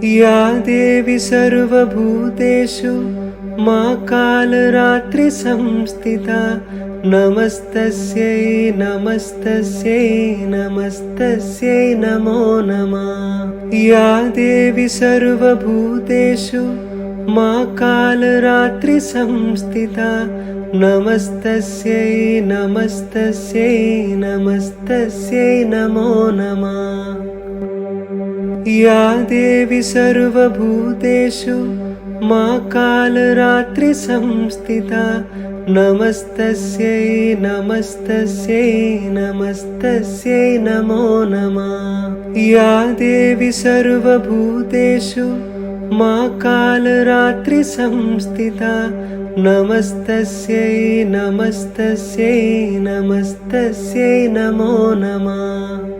या देवी सर्वभूतेषु मा कालरात्रि संस्थिता नमस्तस्यै नमस्तस्यै नमस्तस्यै नमो नमः। या देवी सर्वभूतेषु मा कालरात्रि संस्थिता नमस्तस्यै नमस्तस्यै नमस्तस्यै नमो नमः। या देवी सर्वभूतेषु मा कालरात्रि संस्थिता नमस्तस्यै नमस्तस्यै नमस्तस्यै नमो नमः। या देवी सर्वभूतेषु मा कालरात्रि संस्थिता नमस्तस्यै नमस्तस्यै नमस्तस्यै नमो नमः।